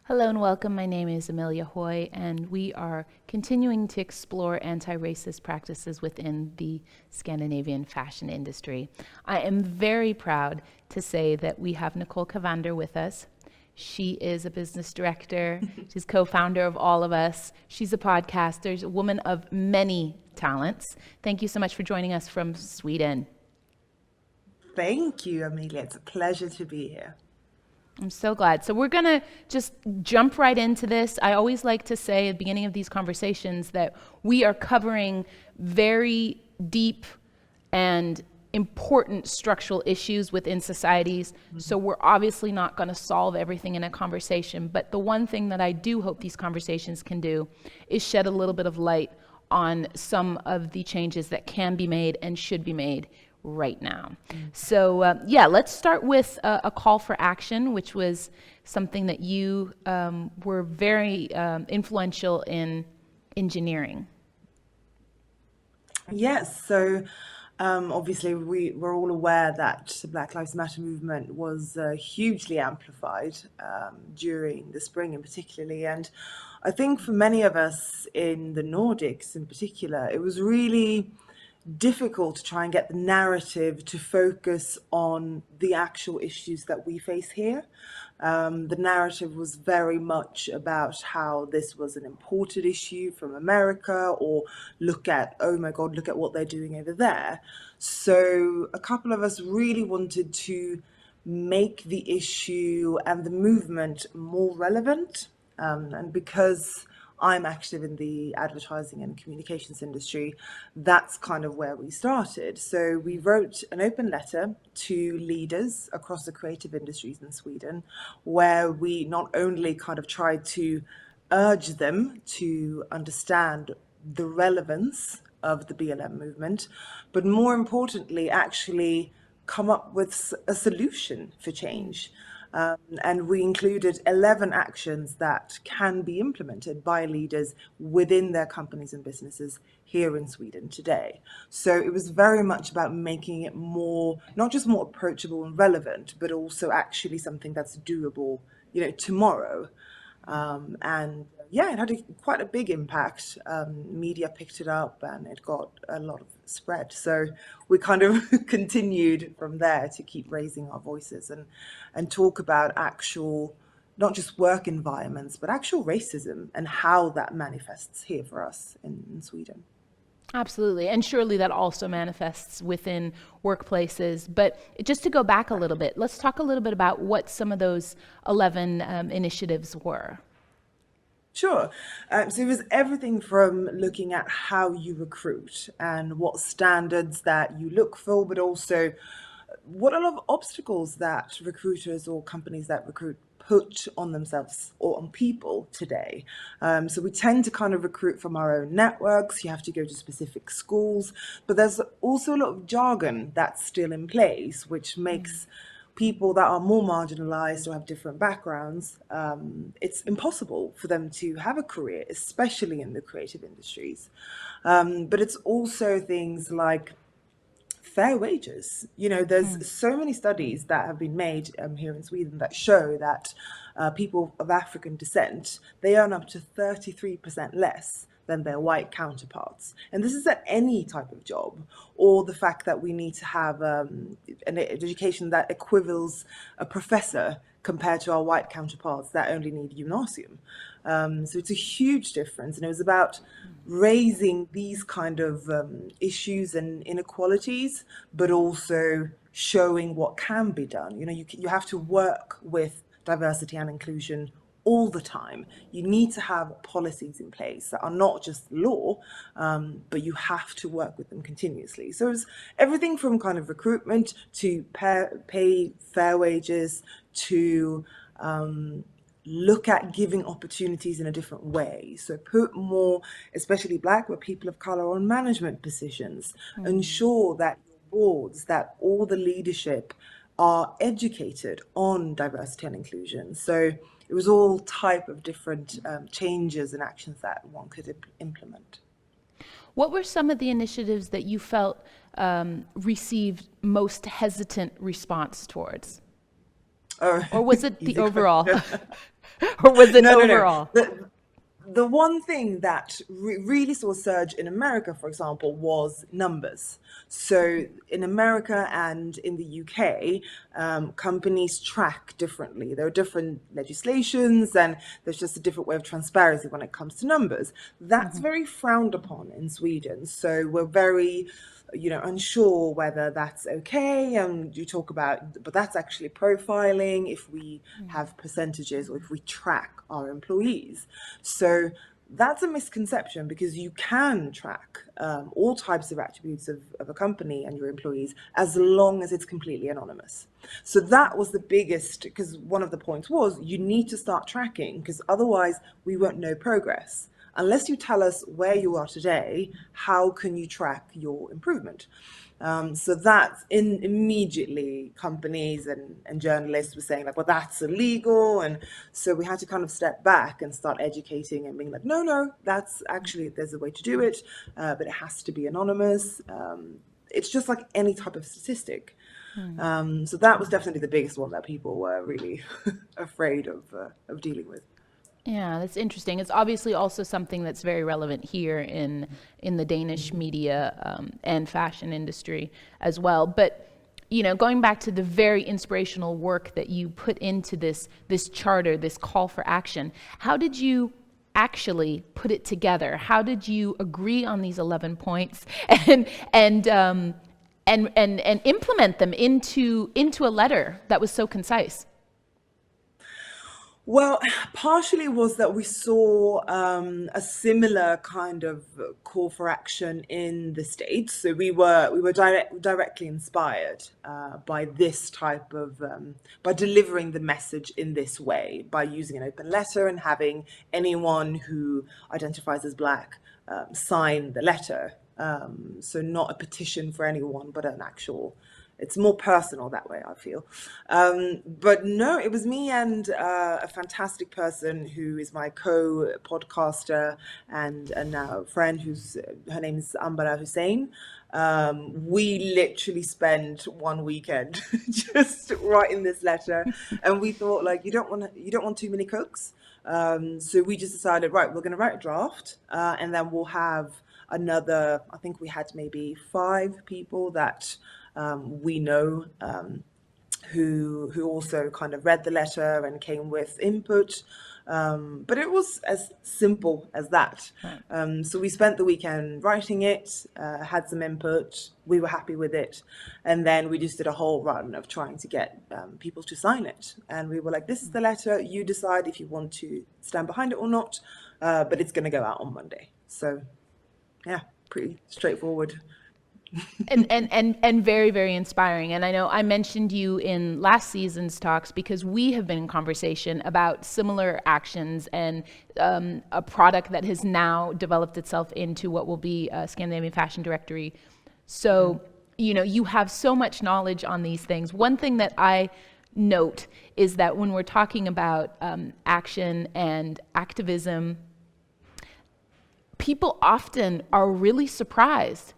Hello and welcome. My name is Amelia Hoy, and we are continuing to explore anti-racist practices within the Scandinavian fashion industry. I am very proud to say that we have Nicole Kavander with us. She is a business director. She's co-founder of All of Us. She's a podcaster. She's a woman of many talents. Thank you so much for joining us from Sweden. Thank you, Amelia. It's a pleasure to be here. I'm so glad. So we're going to just jump right into this. I always like to say at the beginning of these conversations that we are covering very deep and important structural issues within societies. So we're obviously not going to solve everything in a conversation. But the one thing that I do hope these conversations can do is shed a little bit of light on some of the changes that can be made and should be made right now. So let's start with a call for action, which was something that you were very influential in engineering. Yes, so obviously we're all aware that the Black Lives Matter movement was hugely amplified during the spring in particularly. And I think for many of us in the Nordics in particular, it was really difficult to try and get the narrative to focus on the actual issues that we face here. The narrative was very much about how this was an imported issue from America, or oh my God, look at what they're doing over there. So a couple of us really wanted to make the issue and the movement more relevant. And because I'm active in the advertising and communications industry, that's kind of where we started. So we wrote an open letter to leaders across the creative industries in Sweden, where we not only kind of tried to urge them to understand the relevance of the BLM movement, but more importantly, actually come up with a solution for change. And we included 11 actions that can be implemented by leaders within their companies and businesses here in Sweden today. So it was very much about making it more, not just more approachable and relevant, but also actually something that's doable, tomorrow. It had quite a big impact. Media picked it up and it got a lot of spread. So we kind of continued from there to keep raising our voices and talk about actual, not just work environments, but actual racism and how that manifests here for us in Sweden. Absolutely. And surely that also manifests within workplaces. But just to go back a little bit, let's talk a little bit about what some of those 11 initiatives were. Sure. So it was everything from looking at how you recruit and what standards that you look for, but also what a lot of obstacles that recruiters or companies that recruit put on themselves or on people today. So we tend to kind of recruit from our own networks. You have to go to specific schools, but there's also a lot of jargon that's still in place, which makes people that are more marginalized or have different backgrounds, it's impossible for them to have a career, especially in the creative industries. But it's also things like fair wages. There's so many studies that have been made here in Sweden that show that people of African descent, they earn up to 33% less than their white counterparts. And this is at any type of job, or the fact that we need to have an education that equivals a professor compared to our white counterparts that only need gymnasium. So it's a huge difference. And it was about raising these kind of issues and inequalities, but also showing what can be done. You have to work with diversity and inclusion all the time. You need to have policies in place that are not just law, but you have to work with them continuously. So it's everything from kind of recruitment to pay fair wages to look at giving opportunities in a different way. So put more, especially Black, but people of color on management positions. Ensure that your boards, that all the leadership are educated on diversity and inclusion. So it was all type of different changes and actions that one could implement. What were some of the initiatives that you felt received most hesitant response towards? Oh, Or was it the easy overall? question. Or was it No. overall? The one thing that really saw a surge in America, for example, was numbers. So in America and in the UK, companies track differently. There are different legislations, and there's just a different way of transparency when it comes to numbers. That's very frowned upon in Sweden. So we're very, unsure whether that's okay. And you talk about, but that's actually profiling if we have percentages or if we track our employees. So that's a misconception, because you can track all types of attributes of a company and your employees as long as it's completely anonymous. So that was the biggest, because one of the points was you need to start tracking, because otherwise we won't know progress. Unless you tell us where you are today, how can you track your improvement? So that's immediately companies and journalists were saying like, well, that's illegal. And so we had to kind of step back and start educating and being like, no, that's actually, there's a way to do it, but it has to be anonymous. It's just like any type of statistic. So that was definitely the biggest one that people were really afraid of dealing with. Yeah, that's interesting. It's obviously also something that's very relevant here in the Danish media and fashion industry as well. But going back to the very inspirational work that you put into this charter, this call for action, how did you actually put it together? How did you agree on these 11 points and implement them into a letter that was so concise? Well, partially was that we saw a similar kind of call for action in the States. So we were directly inspired by this type of by delivering the message in this way, by using an open letter and having anyone who identifies as Black sign the letter. So not a petition for anyone, but an actual, it's more personal that way, I feel. But no, it was me and a fantastic person who is my co-podcaster and now friend, her name is Ambara Hussein. We literally spent one weekend just writing this letter, and we thought like you don't want too many cooks. So we just decided, right, we're going to write a draft, and then we'll have another. I think we had maybe 5 people that we know who also kind of read the letter and came with input. But it was as simple as that. Right. So we spent the weekend writing it, had some input, we were happy with it, and then we just did a whole run of trying to get people to sign it. And we were like, this is the letter, you decide if you want to stand behind it or not, but it's going to go out on Monday. So yeah, pretty straightforward. And very, very inspiring. And I know I mentioned you in last season's talks because we have been in conversation about similar actions and a product that has now developed itself into what will be a Scandinavian fashion directory. So, you have so much knowledge on these things. One thing that I note is that when we're talking about action and activism, people often are really surprised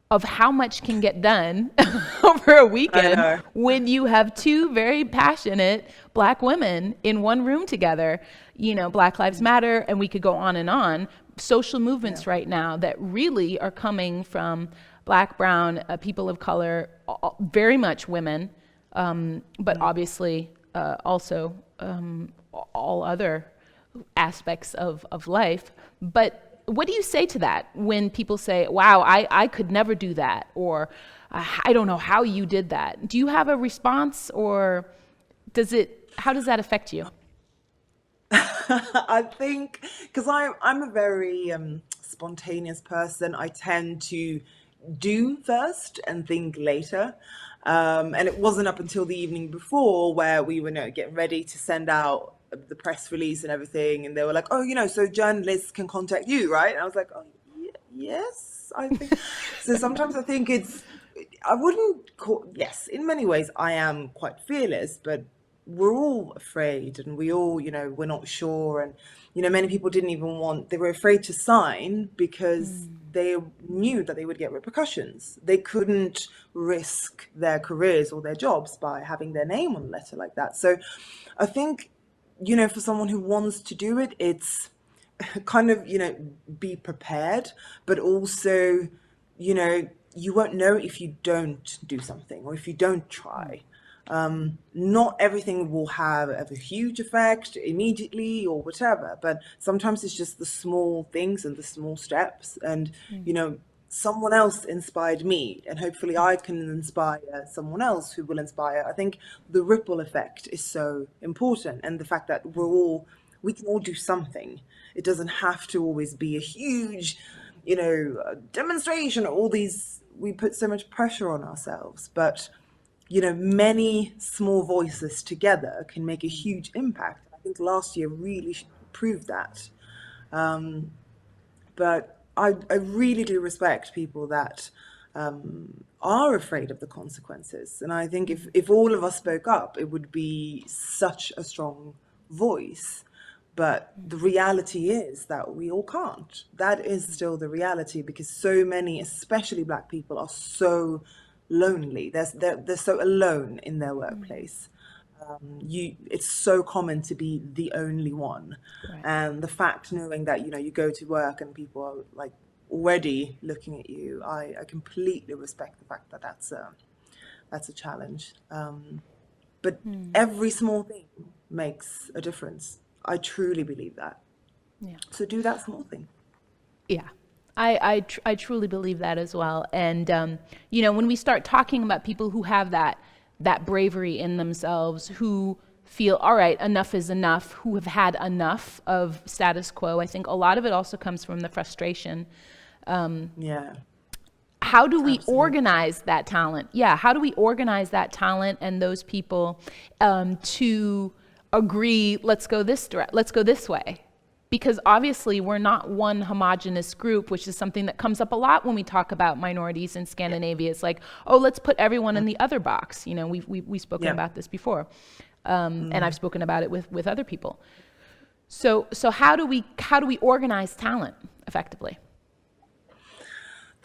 of how much can get done over a I weekend know. when you have 2 very passionate Black women in one room together. Black Lives Matter, and we could go on and on. Social Yeah. movements right now that really are coming from Black, brown, people of color, very much women, but obviously also all other aspects of life. But what do you say to that when people say, wow, I could never do that, or I don't know how you did that? Do you have a response, or how does that affect you? I think because I'm a very spontaneous person. I tend to do first and think later. And it wasn't up until the evening before where we were getting ready to send out the press release and everything, and they were like, "Oh, so journalists can contact you, right?" And I was like, "Oh, yes, I think." So sometimes I think I wouldn't call. Yes, in many ways, I am quite fearless, but we're all afraid, and we all, we're not sure, and many people didn't even they were afraid to sign because they knew that they would get repercussions. They couldn't risk their careers or their jobs by having their name on a letter like that. So I think for someone who wants to do it, it's kind of, be prepared, but also, you won't know if you don't do something or if you don't try. Not everything will have a huge effect immediately or whatever, but sometimes it's just the small things and the small steps. And, someone else inspired me, and hopefully I can inspire someone else who will inspire. I think the ripple effect is so important, and the fact that we can all do something. It doesn't have to always be a huge, demonstration. All these, we put so much pressure on ourselves, but many small voices together can make a huge impact. I think last year really proved that. But I really do respect people that are afraid of the consequences. And I think if all of us spoke up, it would be such a strong voice. But the reality is that we all can't. That is still the reality, because so many, especially Black people, are so lonely. They're so alone in their workplace. It's so common to be the only one. Right. And the fact, knowing that you go to work and people are like already looking at you, I completely respect the fact that that's a challenge. But every small thing makes a difference. I truly believe that. Yeah. So do that small thing. Yeah. I truly believe that as well. And, when we start talking about people who have that bravery in themselves, who feel, all right, enough is enough, who have had enough of status quo, I think a lot of it also comes from the frustration. Yeah, How do we absolutely. organize that talent? Yeah, how do we organize that talent and those people to agree, let's go this way? Because obviously we're not one homogenous group, which is something that comes up a lot when we talk about minorities in Scandinavia. It's like, oh, let's put everyone in the other box. We've spoken Yeah. about this before, and I've spoken about it with other people. So how do we organize talent effectively?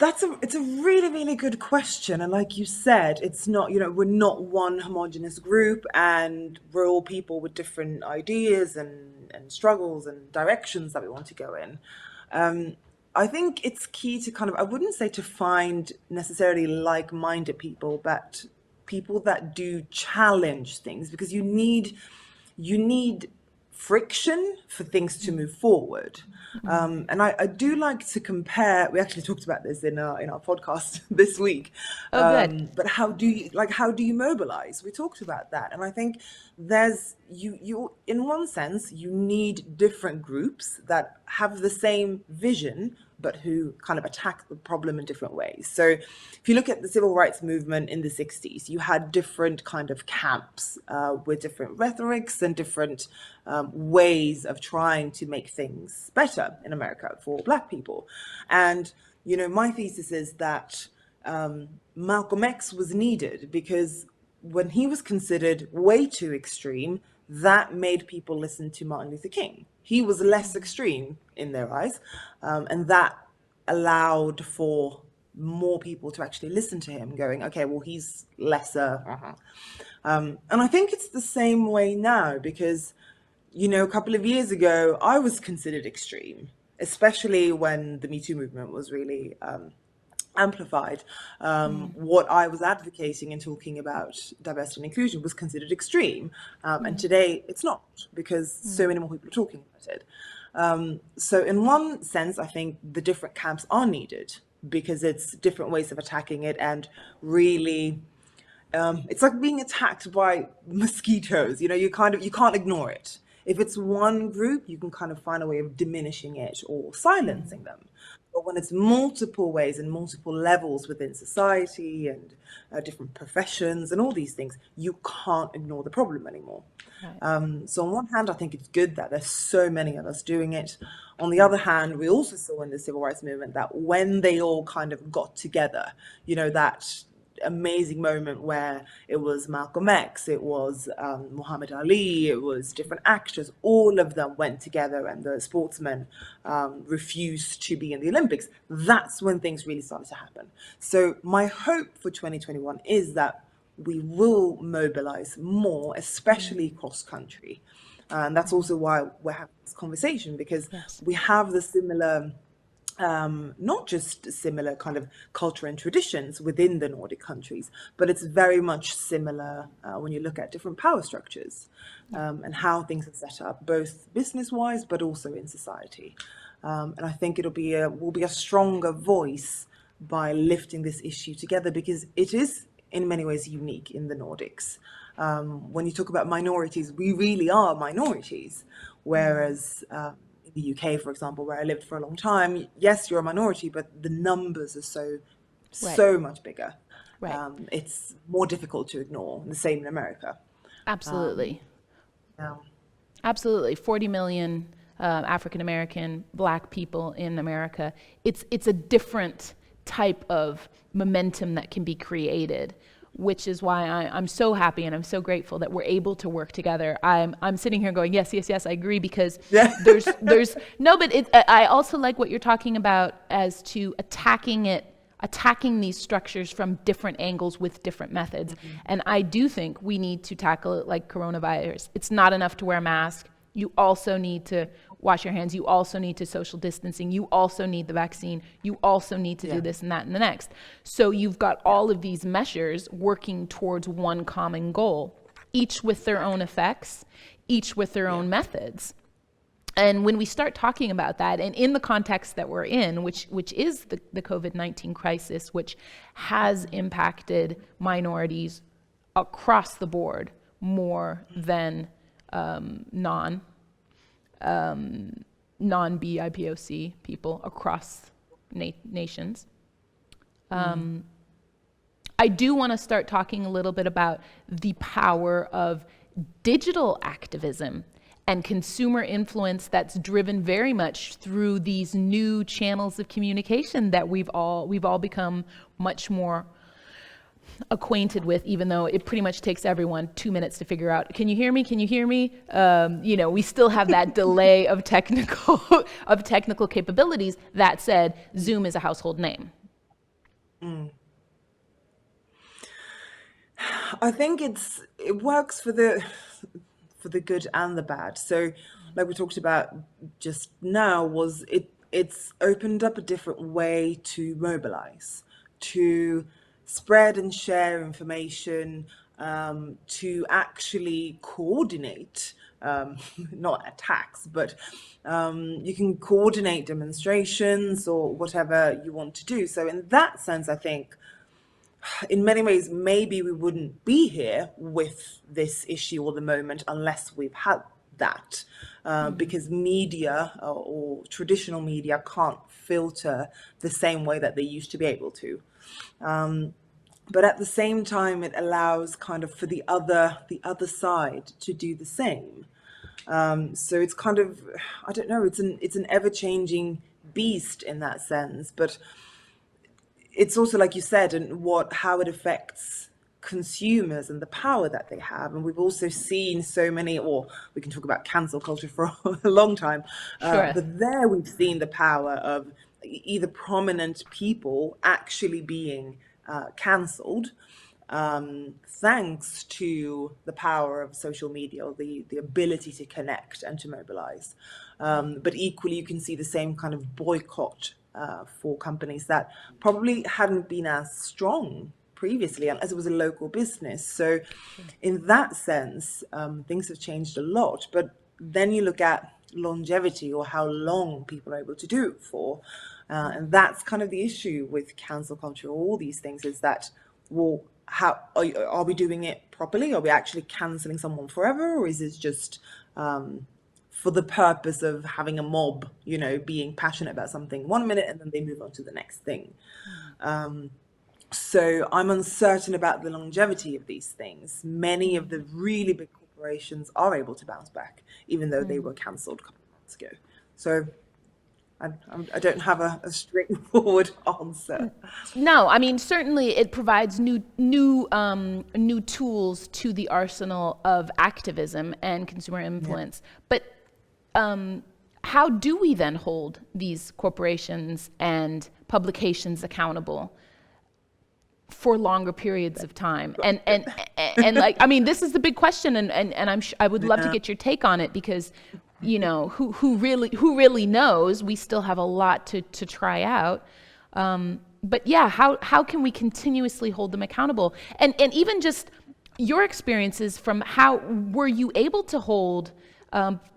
It's a really, really good question. And like you said, it's not, we're not one homogenous group, and we're all people with different ideas and struggles and directions that we want to go in. I think it's key to kind of, I wouldn't say to find necessarily like-minded people, but people that do challenge things, because you need friction for things to move forward. And I do like to compare. We actually talked about this in our podcast this week. Oh, good. But how do you mobilize? We talked about that, and I think there's you in one sense you need different groups that have the same vision, but who kind of attack the problem in different ways. So if you look at the civil rights movement in the 60s, you had different kind of camps with different rhetorics and different ways of trying to make things better in America for Black people. And, my thesis is that Malcolm X was needed because when he was considered way too extreme, that made people listen to Martin Luther King. He was less extreme in their eyes, and that allowed for more people to actually listen to him, going, okay, well, he's lesser. And I think it's the same way now, because, a couple of years ago, I was considered extreme, especially when the Me Too movement was really amplified. What I was advocating and talking about diversity and inclusion was considered extreme. And today it's not, because so many more people are talking about it. So in one sense, I think the different camps are needed, because it's different ways of attacking it, and really it's like being attacked by mosquitoes. You can't ignore it. If it's one group, you can kind of find a way of diminishing it or silencing them. But when it's multiple ways and multiple levels within society and different professions and all these things, you can't ignore the problem anymore. Right. So on one hand, I think it's good that there's so many of us doing it. On the other hand, we also saw in the civil rights movement that when they all kind of got together, that amazing moment where it was Malcolm X, it was Muhammad Ali, it was different actors, all of them went together, and the sportsmen refused to be in the Olympics. That's when things really started to happen. So my hope for 2021 is that we will mobilize more, especially cross country. And that's also why we're having this conversation, because Yes. we have the similar, not just similar kind of culture and traditions within the Nordic countries, but it's very much similar when you look at different power structures and how things are set up, both business-wise, but also in society. And I think will be a stronger voice by lifting this issue together, because it is in many ways unique in the Nordics. When you talk about minorities, we really are minorities, whereas in the UK, for example, where I lived for a long time, yes, you're a minority, but the numbers are Right. so much bigger. Right. It's more difficult to ignore. The same in America. Absolutely. Yeah. Absolutely. 40 million African American Black people in America. It's a different type of momentum that can be created, which is why I'm so happy and I'm so grateful that we're able to work together. I'm sitting here going, yes, yes, yes, I agree, because Yeah. there's no, but I also like what you're talking about as to attacking these structures from different angles with different methods. Mm-hmm. And I do think we need to tackle it like coronavirus. It's not enough to wear a mask. You also need to wash your hands. You also need to social distancing. You also need the vaccine. You also need to do Yeah. this and that and the next. So you've got all of these measures working towards one common goal, each with their own effects, each with their own methods. And when we start talking about that, and in the context that we're in, which is the COVID-19 crisis, which has impacted minorities across the board more than non-BIPOC people across nations. I do want to start talking a little bit about the power of digital activism and consumer influence that's driven very much through these new channels of communication that we've all become much more acquainted with, even though it pretty much takes everyone 2 minutes to figure out, can you hear me? Can you hear me? We still have that delay of technical capabilities. That said, Zoom is a household name. I think it works for the good and the bad. So, like we talked about just now, it's opened up a different way to mobilize, to spread and share information, to actually coordinate, not attacks, but you can coordinate demonstrations or whatever you want to do. So, in that sense, I think in many ways, maybe we wouldn't be here with this issue or the moment unless we've had that. Because media or traditional media can't filter the same way that they used to be able to. But at the same time, it allows kind of for the other side to do the same. So it's kind of, I don't know, it's an ever-changing beast in that sense. But it's also, like you said, and how it affects consumers and the power that they have. And we've also seen so many, or we can talk about cancel culture for a long time, Sure. but there we've seen the power of either prominent people actually being cancelled, thanks to the power of social media, or the ability to connect and to mobilize. But equally, you can see the same kind of boycott for companies that probably hadn't been as strong previously, as it was a local business. So in that sense, things have changed a lot. But then you look at longevity, or how long people are able to do it for. And that's kind of the issue with cancel culture, all these things, is that, well, how are we doing it properly? Are we actually canceling someone forever? Or is it just for the purpose of having a mob, being passionate about something 1 minute and then they move on to the next thing? So I'm uncertain about the longevity of these things. Many of the really big corporations are able to bounce back, even though they were cancelled a couple of months ago. So I don't have a straightforward answer. No, I mean, certainly it provides new tools to the arsenal of activism and consumer influence. But how do we then hold these corporations and publications accountable? for longer periods of time? And like, I mean, this is the big question, and I would love to Yeah. get your take on it, because, who really knows? We still have a lot to try out. But yeah, how can we continuously hold them accountable? And even just your experiences from how were you able to hold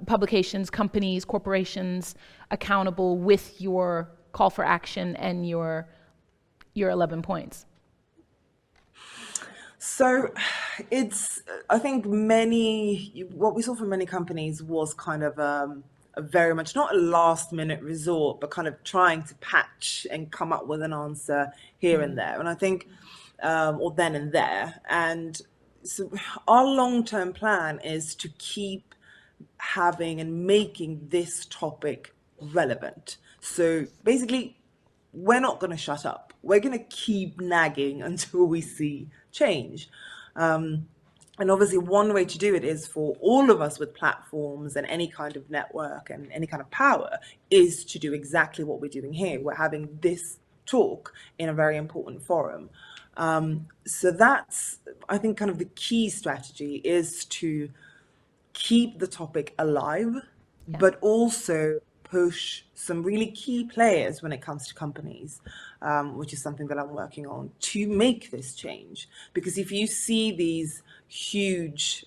publications, companies, corporations accountable with your call for action and your 11 points? So I think what we saw from many companies was kind of a very much not a last minute resort, but kind of trying to patch and come up with an answer here and there. And I think, or then and there. And so our long term plan is to keep having and making this topic relevant. So basically, we're not going to shut up. We're going to keep nagging until we see change. And obviously, one way to do it is for all of us with platforms and any kind of network and any kind of power is to do exactly what we're doing here. We're having this talk in a very important forum. So that's, I think, kind of the key strategy is to keep the topic alive, Yeah. but also push some really key players when it comes to companies, which is something that I'm working on to make this change. Because if you see these huge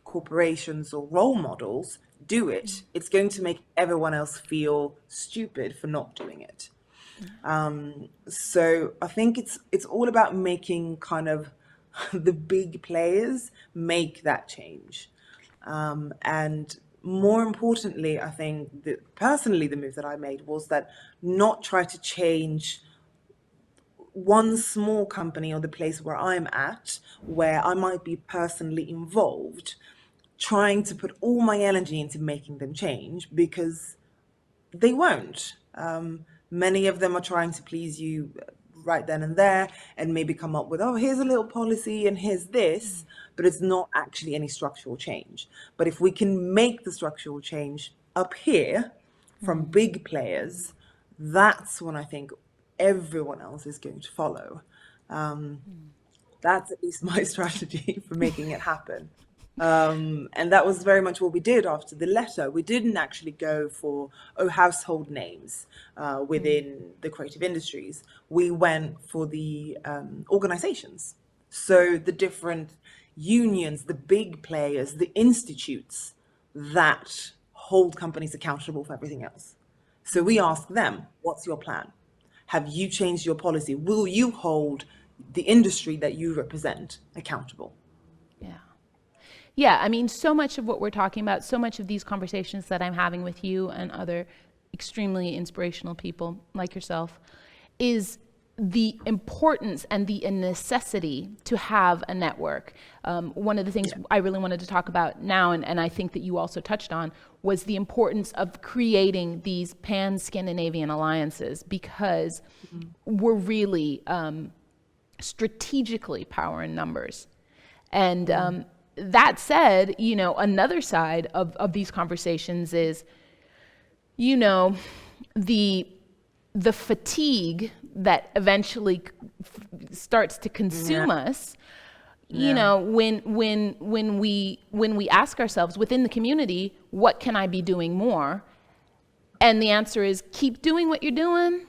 corporations or role models do it, it's going to make everyone else feel stupid for not doing it. So I think it's all about making kind of the big players make that change. And more importantly, I think that personally, the move that I made was that not try to change one small company or the place where I'm at, where I might be personally involved, trying to put all my energy into making them change because they won't. Many of them are trying to please you right then and there and maybe come up with, oh, here's a little policy and here's this, but it's not actually any structural change. But if we can make the structural change up here from big players, that's when I think everyone else is going to follow. That's at least my strategy for making it happen. And that was very much what we did after the letter. We didn't actually go for, oh, household names within the creative industries. We went for the organizations. So the different unions, the big players, the institutes that hold companies accountable for everything else. So we asked them, what's your plan? Have you changed your policy? Will you hold the industry that you represent accountable? Yeah. Yeah, I mean, so much of what we're talking about, so much of these conversations that I'm having with you and other extremely inspirational people like yourself is the importance and the necessity to have a network. One of the things I really wanted to talk about now, and I think that you also touched on, was the importance of creating these pan-Scandinavian alliances, because we're really strategically power in numbers. And that said, another side of these conversations is, the fatigue that eventually starts to consume us. When we ask ourselves within the community, what can I be doing more? And the answer is keep doing what you're doing,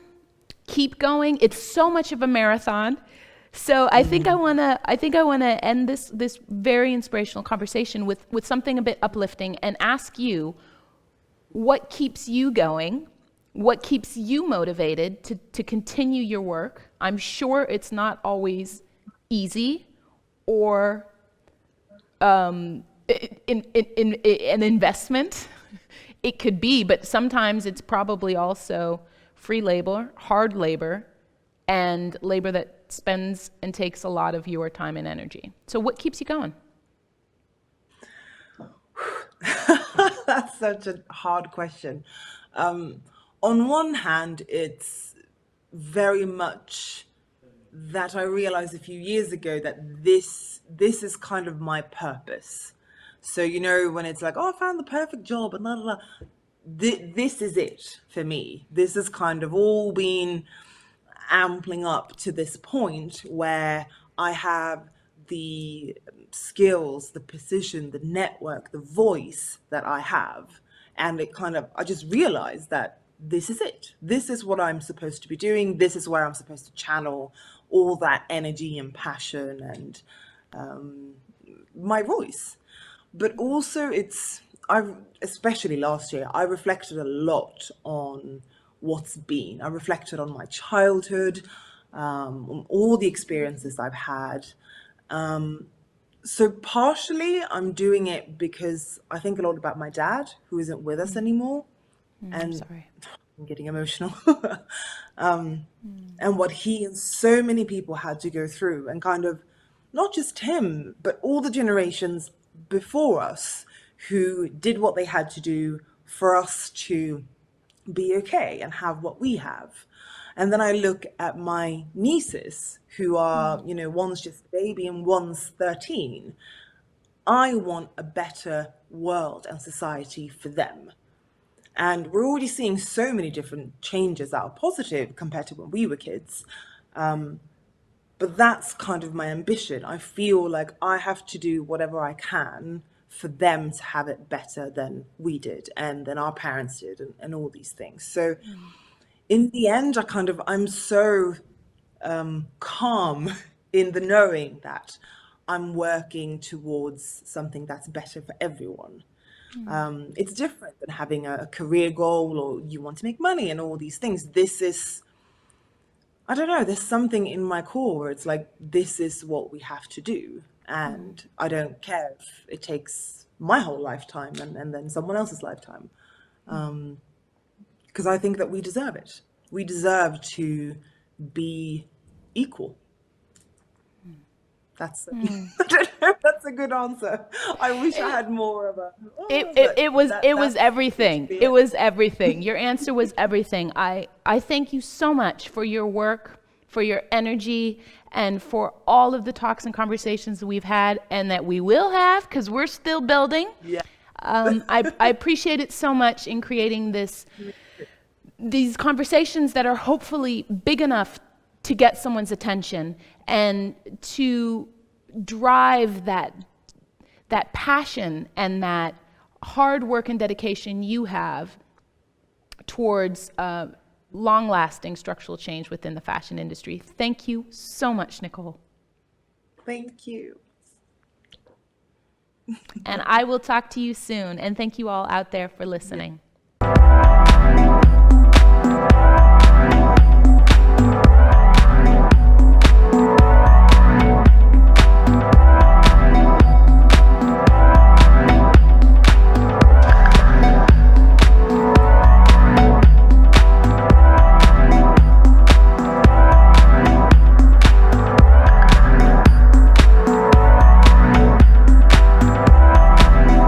keep going. It's so much of a marathon. So I think I wanna end this very inspirational conversation with something a bit uplifting and ask you, what keeps you going? What keeps you motivated to continue your work? I'm sure it's not always easy or in an investment. It could be, but sometimes it's probably also free labor, hard labor, and labor that spends and takes a lot of your time and energy. So what keeps you going? That's such a hard question. On one hand, it's very much that I realized a few years ago that this is kind of my purpose. So when it's like, oh, I found the perfect job and blah, blah, blah. This is it for me. This has kind of all been, ampling up to this point where I have the skills, the precision, the network, the voice that I have. And it kind of, I just realized that this is it. This is what I'm supposed to be doing. This is where I'm supposed to channel all that energy and passion and my voice. But also especially last year, I reflected a lot on what's been. I reflected on my childhood, on all the experiences I've had. So partially I'm doing it because I think a lot about my dad, who isn't with us anymore. I'm And sorry. I'm getting emotional. And what he and so many people had to go through, and kind of not just him, but all the generations before us who did what they had to do for us to be okay and have what we have. And then I look at my nieces who are, one's just a baby and one's 13. I want a better world and society for them. And we're already seeing so many different changes that are positive compared to when we were kids. But that's kind of my ambition. I feel like I have to do whatever I can for them to have it better than we did and than our parents did and all these things. So in the end, I'm so calm in the knowing that I'm working towards something that's better for everyone. It's different than having a career goal or you want to make money and all these things. This is, I don't know, there's something in my core where it's like, this is what we have to do. And I don't care if it takes my whole lifetime and then someone else's lifetime. Because I think that we deserve it. We deserve to be equal. That's I don't know if that's a good answer. I wish I had more of a. It was everything. It was everything. Your answer was everything. I thank you so much for your work, for your energy, and for all of the talks and conversations that we've had and that we will have because we're still building. Yeah. I appreciate it so much in creating these conversations that are hopefully big enough to get someone's attention and to drive that passion and that hard work and dedication you have towards long-lasting structural change within the fashion industry. Thank you so much, Nicole. Thank you. And I will talk to you soon. And thank you all out there for listening.